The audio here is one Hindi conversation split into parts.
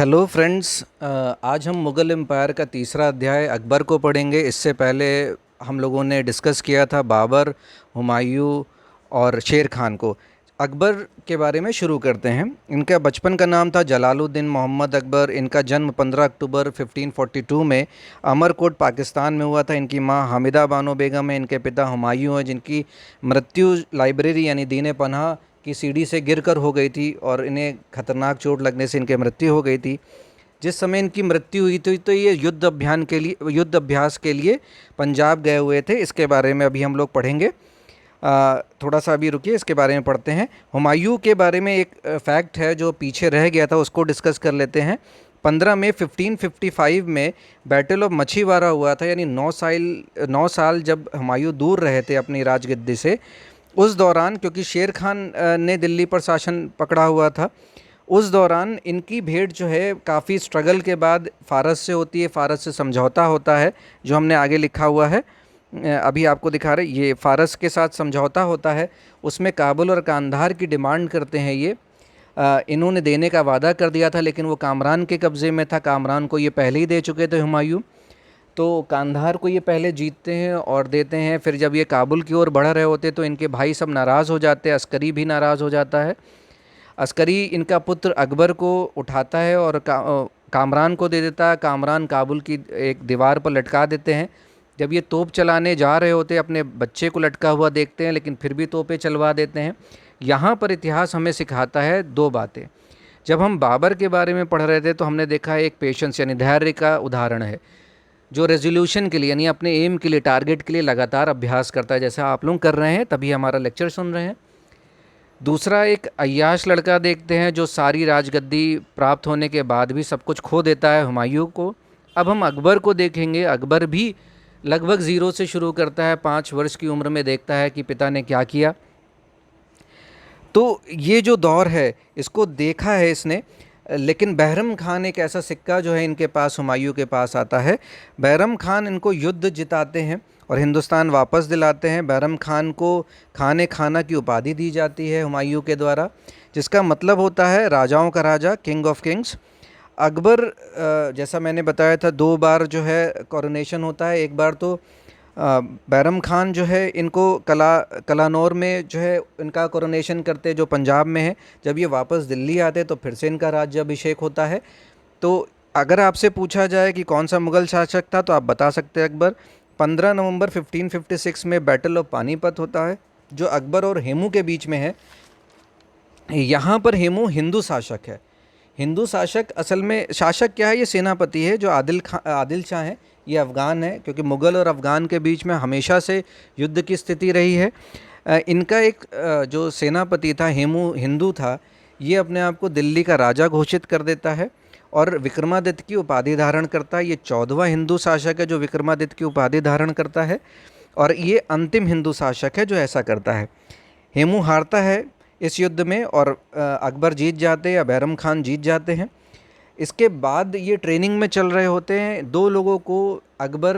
हेलो फ्रेंड्स, आज हम मुग़ल एम्पायर का तीसरा अध्याय अकबर को पढ़ेंगे। इससे पहले हम लोगों ने डिस्कस किया था बाबर, हुमायूं और शेर खान को। अकबर के बारे में शुरू करते हैं। इनका बचपन का नाम था जलालुद्दीन मोहम्मद अकबर। इनका जन्म 15 अक्टूबर 1542 में अमरकोट पाकिस्तान में हुआ था। इनकी माँ हामिदा बानो बेगम है। इनके पिता हुमायूं हैं, जिनकी मृत्यु लाइब्रेरी यानी दीन पनाह की सीढ़ी से गिरकर हो गई थी और इन्हें खतरनाक चोट लगने से इनकी मृत्यु हो गई थी। जिस समय इनकी मृत्यु हुई थी तो ये युद्ध अभ्यास के लिए पंजाब गए हुए थे। इसके बारे में अभी हम लोग पढ़ेंगे। थोड़ा सा अभी रुकिए, इसके बारे में पढ़ते हैं। हुमायूं के बारे में एक फैक्ट है जो पीछे रह गया था, उसको डिस्कस कर लेते हैं। 15 मई 1555 में बैटल ऑफ मछीवाड़ा हुआ था, यानी 9 साल जब हुमायूं दूर रहे थे अपनी राजगद्दी से। उस दौरान, क्योंकि शेर खान ने दिल्ली पर शासन पकड़ा हुआ था, उस दौरान इनकी भेंट जो है काफ़ी स्ट्रगल के बाद फ़ारस से होती है। फ़ारस से समझौता होता है, जो हमने आगे लिखा हुआ है, अभी आपको दिखा रहे। ये फ़ारस के साथ समझौता होता है। उसमें काबुल और कांधार की डिमांड करते हैं ये। इन्होंने देने का वादा कर दिया था, लेकिन वो कामरान के कब्ज़े में था। कामरान को ये पहले ही दे चुके थे हुमायूं। तो कांधार को ये पहले जीतते हैं और देते हैं। फिर जब ये काबुल की ओर बढ़ रहे होते तो इनके भाई सब नाराज़ हो जाते हैं। अस्करी भी नाराज़ हो जाता है। अस्करी इनका पुत्र अकबर को उठाता है और कामरान को दे देता है। कामरान काबुल की एक दीवार पर लटका देते हैं। जब ये तोप चलाने जा रहे होते अपने बच्चे को लटका हुआ देखते हैं, लेकिन फिर भी तोपें चलवा देते हैं। यहाँ पर इतिहास हमें सिखाता है दो बातें। जब हम बाबर के बारे में पढ़ रहे थे तो हमने देखा है एक पेशेंस यानी धैर्य का उदाहरण है, जो रेजोल्यूशन के लिए यानी अपने एम के लिए, टारगेट के लिए लगातार अभ्यास करता है, जैसा आप लोग कर रहे हैं, तभी हमारा लेक्चर सुन रहे हैं। दूसरा, एक अय्याश लड़का देखते हैं जो सारी राजगद्दी प्राप्त होने के बाद भी सब कुछ खो देता है हुमायूं को। अब हम अकबर को देखेंगे। अकबर भी लगभग ज़ीरो से शुरू करता है। 5 वर्ष की उम्र में देखता है कि पिता ने क्या किया। तो ये जो दौर है इसको देखा है इसने। लेकिन बहरम खान एक ऐसा सिक्का जो है इनके पास, हुमायूं के पास आता है। बहरम खान इनको युद्ध जिताते हैं और हिंदुस्तान वापस दिलाते हैं। बहरम खान को खाने खाना की उपाधि दी जाती है हुमायूं के द्वारा, जिसका मतलब होता है राजाओं का राजा, किंग ऑफ किंग्स। अकबर, जैसा मैंने बताया था, 2 बार जो है कॉरोनेशन होता है। एक बार तो बैरम खान जो है इनको कलानौर में जो है इनका कोरोनेशन करते, जो पंजाब में है। जब ये वापस दिल्ली आते तो फिर से इनका राज्याभिषेक होता है। तो अगर आपसे पूछा जाए कि कौन सा मुग़ल शासक था तो आप बता सकते हैं अकबर। 15 नवंबर 1556 में बैटल ऑफ पानीपत होता है, जो अकबर और हेमू के बीच में है। यहाँ पर हेमू हिंदू शासक है। हिंदू शासक असल में शासक क्या है, ये सेनापति है। जो आदिल शाह हैं, ये अफ़गान है, क्योंकि मुग़ल और अफ़गान के बीच में हमेशा से युद्ध की स्थिति रही है। इनका एक जो सेनापति था, हेमू हिंदू था। ये अपने आप को दिल्ली का राजा घोषित कर देता है और विक्रमादित्य की उपाधि धारण करता है। ये 14वां हिंदू शासक है जो विक्रमादित्य की उपाधि धारण करता है, और ये अंतिम हिंदू शासक है जो ऐसा करता है। हेमू हारता है इस युद्ध में और अकबर जीत जाते हैं या बैरम खान जीत जाते हैं। इसके बाद ये ट्रेनिंग में चल रहे होते हैं। 2 लोगों को अकबर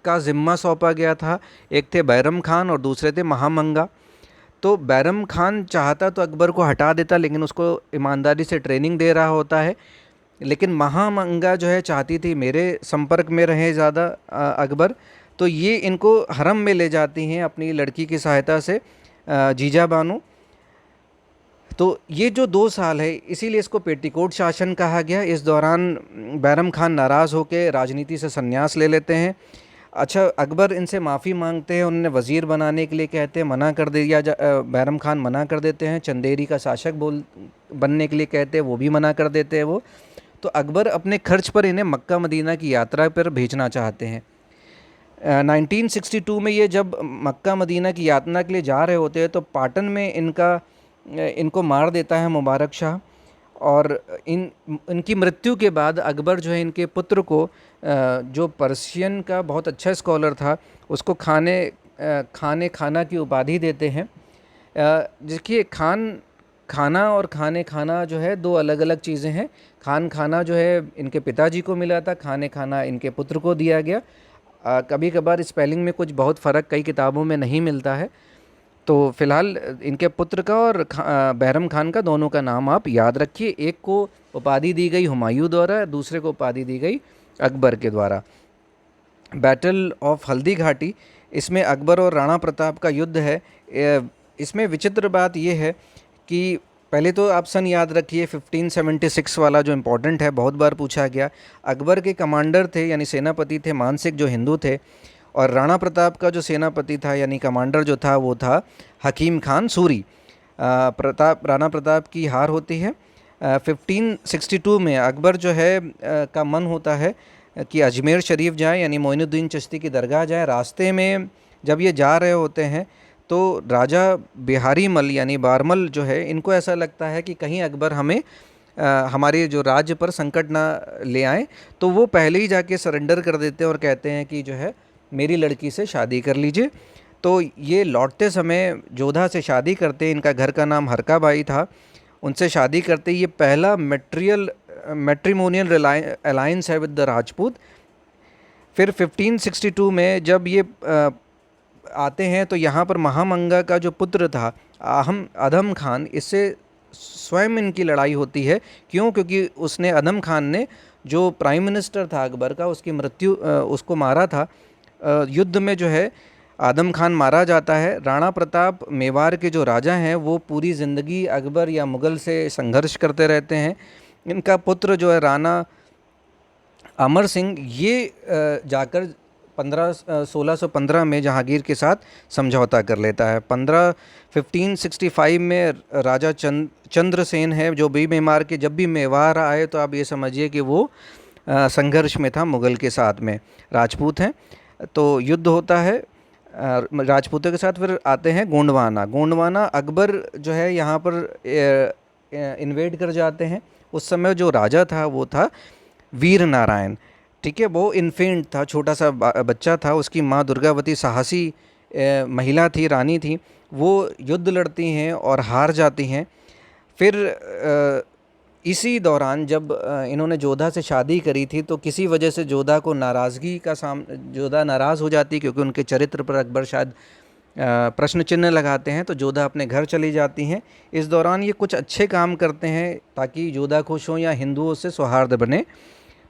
का ज़िम्मा सौंपा गया था। एक थे बैरम खान और दूसरे थे महामंगा। तो बैरम खान चाहता तो अकबर को हटा देता, लेकिन उसको ईमानदारी से ट्रेनिंग दे रहा होता है। लेकिन महामंगा जो है चाहती थी मेरे संपर्क में रहे ज़्यादा अकबर। तो ये इनको हरम में ले जाती हैं अपनी लड़की की सहायता से, जीजा बानो। तो ये जो 2 साल है, इसीलिए इसको पेटीकोट शासन कहा गया। इस दौरान बैरम खान नाराज़ होकर राजनीति से संन्यास ले लेते हैं। अच्छा, अकबर इनसे माफ़ी मांगते हैं, उन्हें वज़ीर बनाने के लिए कहते हैं, मना कर दिया बैरम खान मना कर देते हैं। चंदेरी का शासक बनने के लिए कहते हैं, वो भी मना कर देते हैं वो। तो अकबर अपने खर्च पर इन्हें मक्का मदीना की यात्रा पर भेजना चाहते हैं। 1962 में ये जब मक्का मदीना की यात्रा के लिए जा रहे होते हैं तो पाटन में इनको मार देता है मुबारक शाह। और इनकी मृत्यु के बाद अकबर जो है इनके पुत्र को, जो पर्शियन का बहुत अच्छा स्कॉलर था, उसको खाने खाना की उपाधि देते हैं। देखिए, खाना और खाने खाना जो है 2 अलग अलग चीज़ें हैं। खाना जो है इनके पिताजी को मिला था, खाने खाना इनके पुत्र को दिया गया। कभी कभार स्पेलिंग में कुछ बहुत फ़र्क कई किताबों में नहीं मिलता है। तो फिलहाल इनके पुत्र का और बैरम खान का, दोनों का नाम आप याद रखिए। एक को उपाधि दी गई हुमायूं द्वारा, दूसरे को उपाधि दी गई अकबर के द्वारा। बैटल ऑफ हल्दी घाटी, इसमें अकबर और राणा प्रताप का युद्ध है। इसमें विचित्र बात यह है कि पहले तो आप सन याद रखिए 1576 वाला जो इम्पोर्टेंट है, बहुत बार पूछा गया। अकबर के कमांडर थे यानी सेनापति थे मानसिंह, जो हिंदू थे, और राणा प्रताप का जो सेनापति था यानी कमांडर जो था वो था हकीम खान सूरी। राणा प्रताप की हार होती है। 1562 में अकबर जो है का मन होता है कि अजमेर शरीफ जाए यानी मोइनुद्दीन चिश्ती की दरगाह जाए। रास्ते में जब ये जा रहे होते हैं तो राजा बिहारी मल यानी बारमल जो है, इनको ऐसा लगता है कि कहीं अकबर हमें हमारे जो राज्य पर संकट ना ले आए, तो वो पहले ही जाके सरेंडर कर देते हैं और कहते हैं कि जो है मेरी लड़की से शादी कर लीजिए। तो ये लौटते समय जोधा से शादी करते हैं। इनका घर का नाम हरकाबाई था। उनसे शादी करते ये पहला मैट्रिमोनियल अलायंस है विद द राजपूत। फिर 1562 में जब ये आते हैं तो यहाँ पर महामंगा का जो पुत्र था अधम खान, इससे स्वयं इनकी लड़ाई होती है। क्यों? क्योंकि उसने, अधम खान ने, जो प्राइम मिनिस्टर था अकबर का, उसकी मृत्यु उसको मारा था। युद्ध में जो है आदम खान मारा जाता है। राणा प्रताप मेवाड़ के जो राजा हैं वो पूरी ज़िंदगी अकबर या मुग़ल से संघर्ष करते रहते हैं। इनका पुत्र जो है राणा अमर सिंह, ये जाकर 1615 में जहांगीर के साथ समझौता कर लेता है। 1565 में राजा चंद्रसेन है जो भी मेवाड़ के, जब भी मेवाड़ आए तो आप ये समझिए कि वो संघर्ष में था मुग़ल के साथ में। राजपूत हैं तो युद्ध होता है राजपूतों के साथ। फिर आते हैं गोंडवाना अकबर जो है यहाँ पर इन्वेड कर जाते हैं। उस समय जो राजा था वो था वीर नारायण, ठीक है। वो इन्फेंट था, छोटा सा बच्चा था। उसकी माँ दुर्गावती साहसी महिला थी, रानी थी। वो युद्ध लड़ती हैं और हार जाती हैं। फिर इसी दौरान जब इन्होंने जोधा से शादी करी थी तो किसी वजह से जोधा को नाराज़गी का जोधा नाराज़ हो जाती, क्योंकि उनके चरित्र पर अकबर शायद प्रश्न चिन्ह लगाते हैं। तो जोधा अपने घर चली जाती हैं। इस दौरान ये कुछ अच्छे काम करते हैं ताकि जोधा खुश हों या हिंदुओं से सौहार्द बने।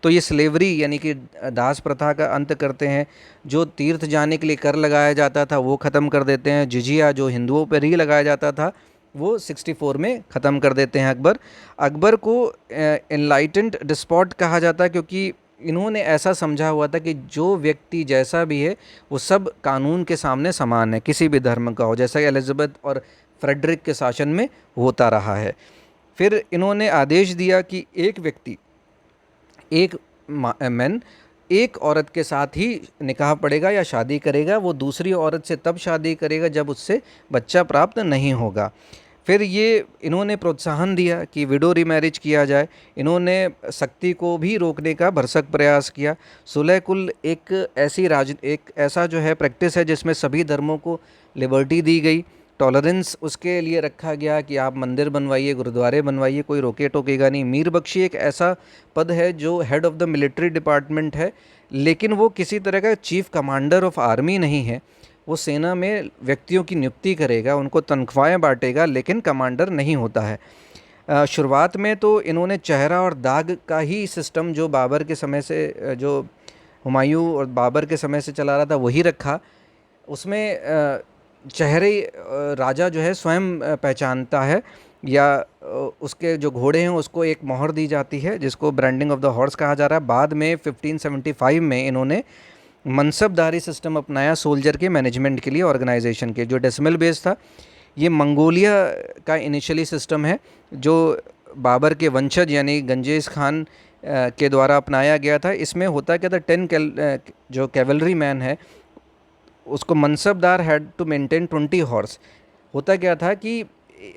तो ये स्लेवरी यानी कि दास प्रथा का अंत करते हैं। जो तीर्थ जाने के लिए कर लगाया जाता था वो ख़त्म कर देते हैं। जिजिया जो हिंदुओं पर ही लगाया जाता था वो 64 में ख़त्म कर देते हैं अकबर को एनलाइटेंड डिस्पॉट कहा जाता है, क्योंकि इन्होंने ऐसा समझा हुआ था कि जो व्यक्ति जैसा भी है वो सब कानून के सामने समान है, किसी भी धर्म का हो, जैसा कि एलिजाबेथ और फ्रेडरिक के शासन में होता रहा है। फिर इन्होंने आदेश दिया कि एक व्यक्ति, एक मैन, एक औरत के साथ ही निकाह पड़ेगा या शादी करेगा। वो दूसरी औरत से तब शादी करेगा जब उससे बच्चा प्राप्त नहीं होगा। फिर ये इन्होंने प्रोत्साहन दिया कि विडो रीमैरिज किया जाए। इन्होंने सख्ती को भी रोकने का भरसक प्रयास किया। सुलह कुल एक ऐसा जो है प्रैक्टिस है जिसमें सभी धर्मों को लिबर्टी दी गई। टॉलरेंस उसके लिए रखा गया कि आप मंदिर बनवाइए, गुरुद्वारे बनवाइए, कोई रोके टोकेगा नहीं। मीर बख्शी एक ऐसा पद है जो head of the military department है, लेकिन वो किसी तरह का चीफ कमांडर ऑफ आर्मी नहीं है। वो सेना में व्यक्तियों की नियुक्ति करेगा, उनको तनख्वाहें बांटेगा, लेकिन कमांडर नहीं होता है। शुरुआत में तो इन्होंने चेहरा और दाग का ही सिस्टम जो बाबर के समय से, जो हुमायूं और बाबर के समय से चला रहा था, वही रखा। उसमें चेहरे राजा जो है स्वयं पहचानता है, या उसके जो घोड़े हैं उसको एक मोहर दी जाती है जिसको ब्रांडिंग ऑफ द हॉर्स कहा जा रहा है। बाद में 1575 में इन्होंने मनसबदारी सिस्टम अपनाया सोल्जर के मैनेजमेंट के लिए, ऑर्गेनाइजेशन के। जो डेसिमल बेस था ये मंगोलिया का इनिशियली सिस्टम है जो बाबर के वंशज यानी गंजेज खान के द्वारा अपनाया गया था। इसमें होता क्या था, 10 जो कैवलरी मैन है उसको mansabdar had to maintain 20 horse. होता क्या था कि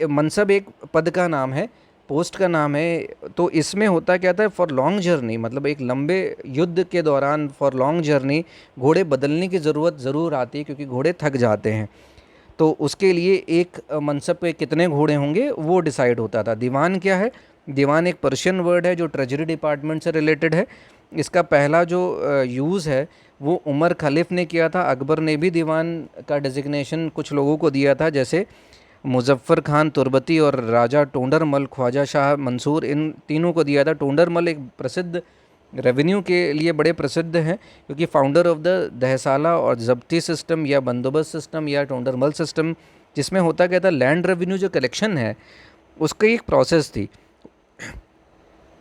मनसब एक पद का नाम है, पोस्ट का नाम है। तो इसमें होता क्या था, फॉर लॉन्ग जर्नी, मतलब एक लंबे युद्ध के दौरान फॉर लॉन्ग जर्नी घोड़े बदलने की ज़रूरत ज़रूर आती है, क्योंकि घोड़े थक जाते हैं। तो उसके लिए एक मनसब पे कितने घोड़े होंगे वो डिसाइड होता था। दीवान क्या है? दीवान एक पर्शियन वर्ड है जो ट्रेजरी डिपार्टमेंट से रिलेटेड है। इसका पहला जो यूज़ है वो उमर खलीफ ने किया था। अकबर ने भी दीवान का डेजिग्नेशन कुछ लोगों को दिया था, जैसे मुज़फ़्फ़र खान तुर्बती और राजा टोंडरमल, ख्वाजा शाह मंसूर, इन तीनों को दिया था। टोंडरमल एक प्रसिद्ध रेवेन्यू के लिए बड़े प्रसिद्ध हैं, क्योंकि फाउंडर ऑफ द दहसाला और ज़ब्ती सिस्टम या बंदोबस्त सिस्टम या टोंडरमल सिस्टम, जिसमें होता क्या था, लैंड रेवेन्यू जो कलेक्शन है उसकी एक प्रोसेस थी।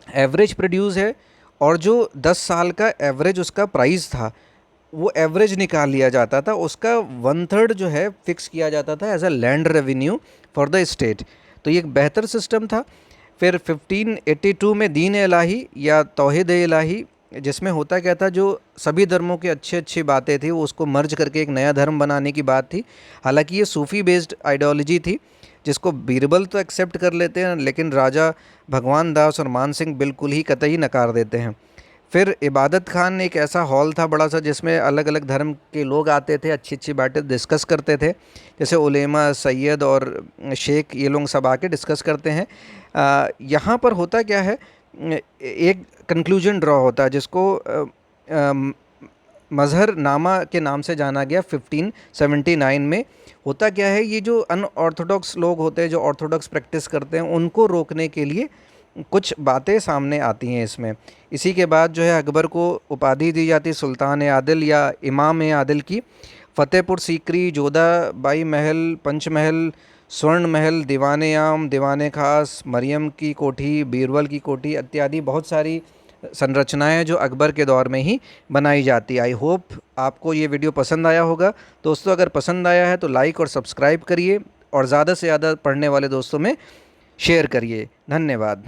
एवरेज प्रोड्यूस है, और जो 10 साल का एवरेज उसका प्राइस था वो एवरेज निकाल लिया जाता था, उसका 1/3 जो है फिक्स किया जाता था as a land revenue for the state. तो ये एक बेहतर सिस्टम था। फिर 1582 में दीन इलाही या तौहीद इलाही, जिसमें होता क्या था, जो सभी धर्मों की अच्छी अच्छी बातें थी वो उसको मर्ज करके एक नया धर्म बनाने की बात थी। हालांकि ये सूफ़ी बेस्ड आइडियोलॉजी थी, जिसको बीरबल तो एक्सेप्ट कर लेते हैं, लेकिन राजा भगवान दास और मान सिंह बिल्कुल ही कतई नकार देते हैं। फिर इबादत खान एक ऐसा हॉल था बड़ा सा, जिसमें अलग अलग धर्म के लोग आते थे, अच्छी अच्छी बातें डिस्कस करते थे, जैसे उलेमा, सैयद और शेख, ये लोग सब आके डिस्कस करते हैं। यहाँ पर होता क्या है, एक कंक्लूजन ड्रॉ होता है, जिसको मजहर नामा के नाम से जाना गया 1579 में। होता क्या है, ये जो अनऑर्थोडॉक्स लोग होते हैं, जो ऑर्थोडॉक्स प्रैक्टिस करते हैं, उनको रोकने के लिए कुछ बातें सामने आती हैं इसमें। इसी के बाद जो है अकबर को उपाधि दी जाती सुल्तान आदिल या इमाम आदिल की। फ़तेहपुर सीकरी, जोधाबाई महल, पंचमहल, स्वर्ण महल, दीवाने आम, दीवाने ख़ास, मरियम की कोठी, बीरबल की कोठी इत्यादि बहुत सारी संरचनाएं जो अकबर के दौर में ही बनाई जाती। आई होप आपको ये वीडियो पसंद आया होगा। दोस्तों, अगर पसंद आया है तो लाइक और सब्सक्राइब करिए, और ज़्यादा से ज़्यादा पढ़ने वाले दोस्तों में शेयर करिए। धन्यवाद।